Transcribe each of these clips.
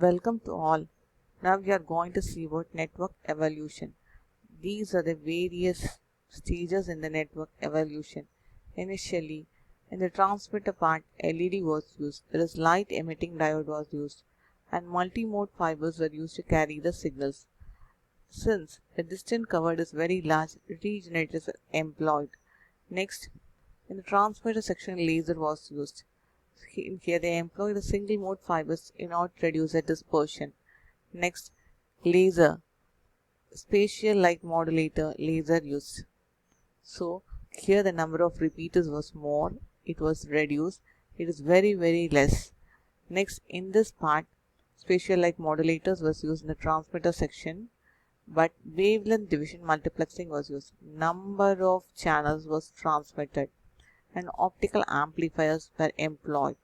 Welcome to all. Now we are going to see about network evolution. These are the various stages in the network evolution. Initially, in the transmitter part, LED was used, that is light emitting diode was used, and multi-mode fibers were used to carry the signals. Since the distance covered is very large, regenerators were employed. Next, in the transmitter section, laser was used. Here they employ the single mode fibers in order to reduce the dispersion. Next, laser, spatial light modulator laser used. So here the number of repeaters was more, it was reduced, it is very less. Next, in this part, spatial light modulators was used in the transmitter section, but wavelength division multiplexing was used. Number of channels was transmitted and optical amplifiers were employed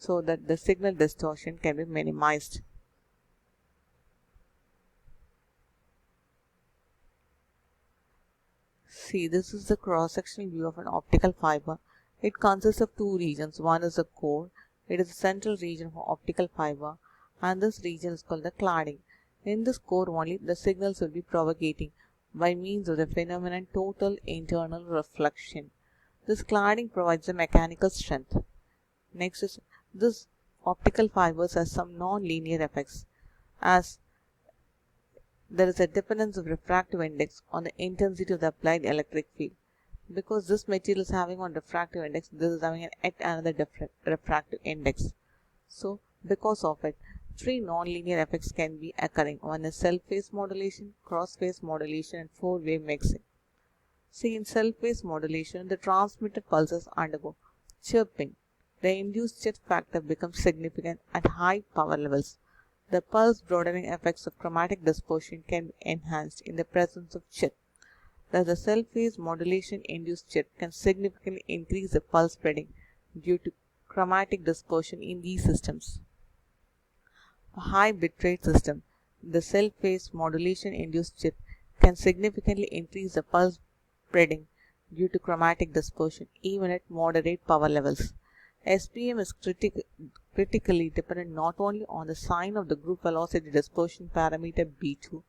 so that the signal distortion can be minimized. See, this is the cross-sectional view of an optical fiber. It consists of two regions. One is the core. It is the central region for optical fiber, and this region is called the cladding. In this core only, the signals will be propagating by means of the phenomenon total internal reflection. This cladding provides the mechanical strength. Next is this optical fibers has some non-linear effects, as there is a dependence of refractive index on the intensity of the applied electric field. Because this material is having one refractive index, this is having yet another different refractive index. So because of it, three non-linear effects can be occurring. One is self-phase modulation, cross-phase modulation, and four-wave mixing. See, in self-phase modulation, the transmitted pulses undergo chirping. The induced chirp factor becomes significant at high power levels. The pulse broadening effects of chromatic dispersion can be enhanced in the presence of chirp. Thus, the self-phase modulation induced chirp can significantly increase the pulse spreading due to chromatic dispersion in these systems. For high bitrate system, the self-phase modulation induced chirp can significantly increase the pulse spreading due to chromatic dispersion even at moderate power levels. SPM is critically dependent not only on the sign of the group velocity dispersion parameter B2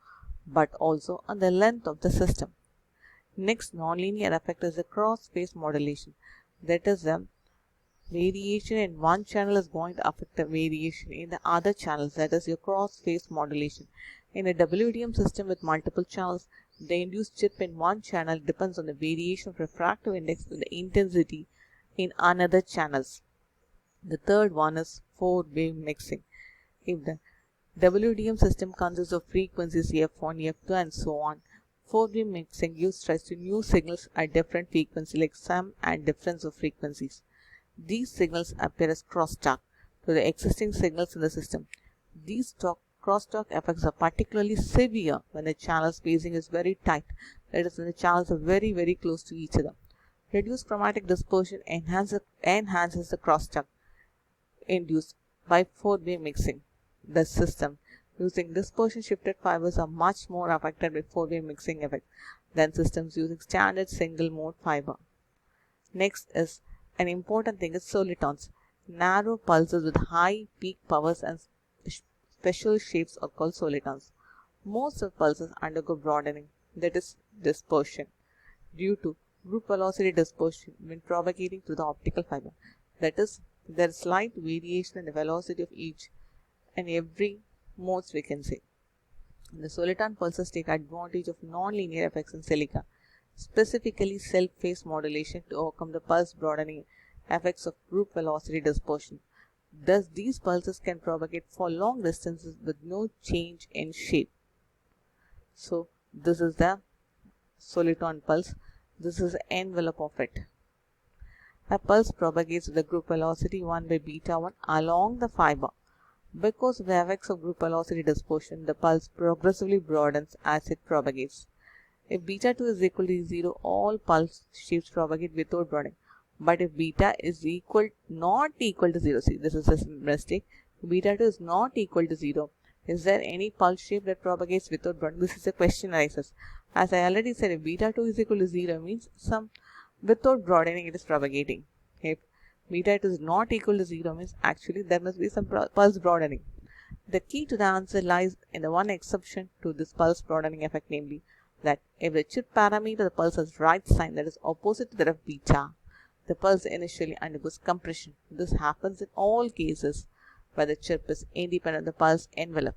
but also on the length of the system. Next nonlinear effect is the cross-phase modulation. That is, the variation in one channel is going to affect the variation in the other channels. That is your cross-phase modulation. In a WDM system with multiple channels, the induced chirp in one channel depends on the variation of refractive index with the intensity in another channels. The third one is four-wave mixing. If the WDM system consists of frequencies F1, F2 and so on, four-wave mixing gives rise to new signals at different frequencies like sum and difference of frequencies. These signals appear as crosstalk to the existing signals in the system. These crosstalk effects are particularly severe when the channel spacing is very tight, that is, when the channels are very close to each other. Reduced chromatic dispersion enhances the crosstalk induced by four-wave mixing. The system using dispersion shifted fibers are much more affected by four-wave mixing effect than systems using standard single mode fiber. Next is an important thing is solitons. Narrow pulses with high peak powers and special shapes are called solitons. Most of pulses undergo broadening, that is dispersion, due to group velocity dispersion when propagating through the optical fiber. That is, there is slight variation in the velocity of each and every modes we can say. The soliton pulses take advantage of non-linear effects in silica, specifically self-phase modulation to overcome the pulse broadening effects of group velocity dispersion. Thus, these pulses can propagate for long distances with no change in shape. So, this is the soliton pulse. This is the envelope of it. A pulse propagates with the group velocity 1 by beta 1 along the fiber. Because of the effects of group velocity dispersion, the pulse progressively broadens as it propagates. If beta 2 is equal to 0, all pulse shapes propagate without broadening. But if beta is not equal to 0, see, this is a mistake. If beta 2 is not equal to 0, is there any pulse shape that propagates without broadening? This is a question arises. As I already said, if beta 2 is equal to 0 means without broadening it is propagating. If beta 2 is not equal to 0 means actually there must be some pulse broadening. The key to the answer lies in the one exception to this pulse broadening effect, namely that if the chip parameter of the pulse has right sign, that is opposite to that of beta, the pulse initially undergoes compression. This happens in all cases where the chip is independent of the pulse envelope.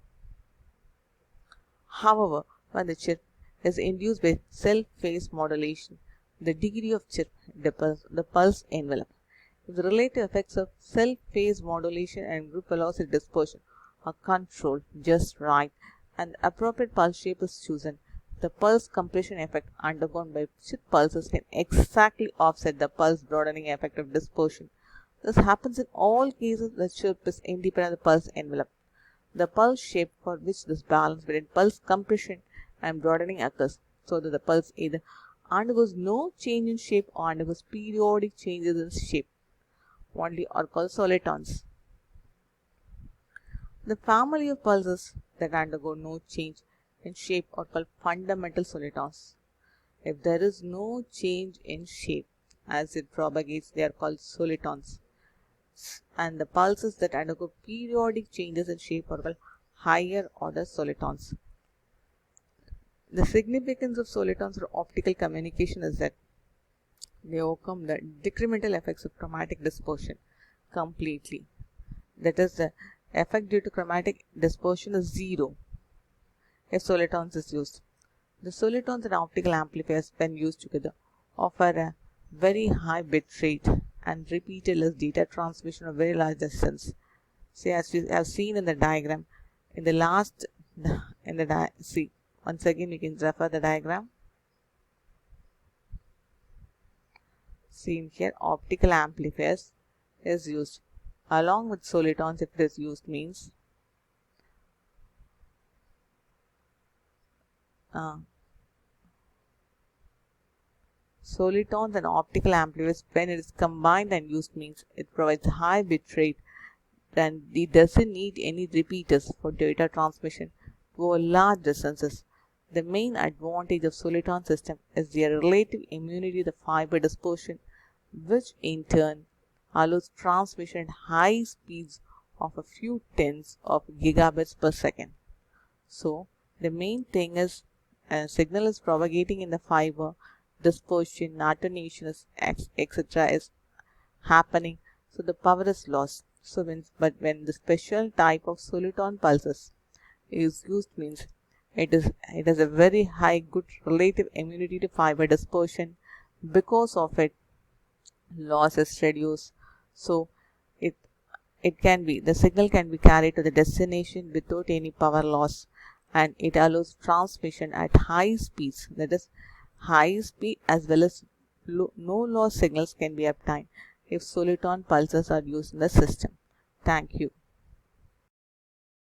However, when the chip is induced by self-phase modulation, the degree of chip differs the pulse envelope. If the relative effects of self-phase modulation and group velocity dispersion are controlled just right and the appropriate pulse shape is chosen, the pulse compression effect undergone by chip pulses can exactly offset the pulse broadening effect of dispersion. This happens in all cases the chip is independent of the pulse envelope. The pulse shape for which this balance between pulse compression and broadening occurs, so that the pulse either undergoes no change in shape or undergoes periodic changes in shape, only are called solitons. The family of pulses that undergo no change in shape are called fundamental solitons. If there is no change in shape as it propagates, they are called solitons. And the pulses that undergo periodic changes in shape are called higher order solitons. The significance of solitons for optical communication is that they overcome the decremental effects of chromatic dispersion completely. That is, the effect due to chromatic dispersion is zero if solitons is used. The solitons and optical amplifiers, when used together, offer a very high bit rate and repeaterless data transmission of very large distance. See, as we have seen in the diagram, in the last, see, once again you can refer the diagram. Seen here, optical amplifiers is used along with solitons. If it is used means solitons and optical amplifiers, when it is combined and used, means it provides high bit rate and it doesn't need any repeaters for data transmission over large distances. The main advantage of soliton system is their relative immunity to the fiber dispersion, which in turn allows transmission at high speeds of a few tens of gigabits per second. So the main thing is signal is propagating in the fiber, dispersion, attenuation, etc. is happening, so the power is lost. So when the special type of soliton pulses is used, means it has a very high good relative immunity to fiber dispersion. Because of it, loss is reduced. So the signal can be carried to the destination without any power loss, and it allows transmission at high speeds, that is high speed as well as no loss signals can be obtained if soliton pulses are used in the system. Thank you.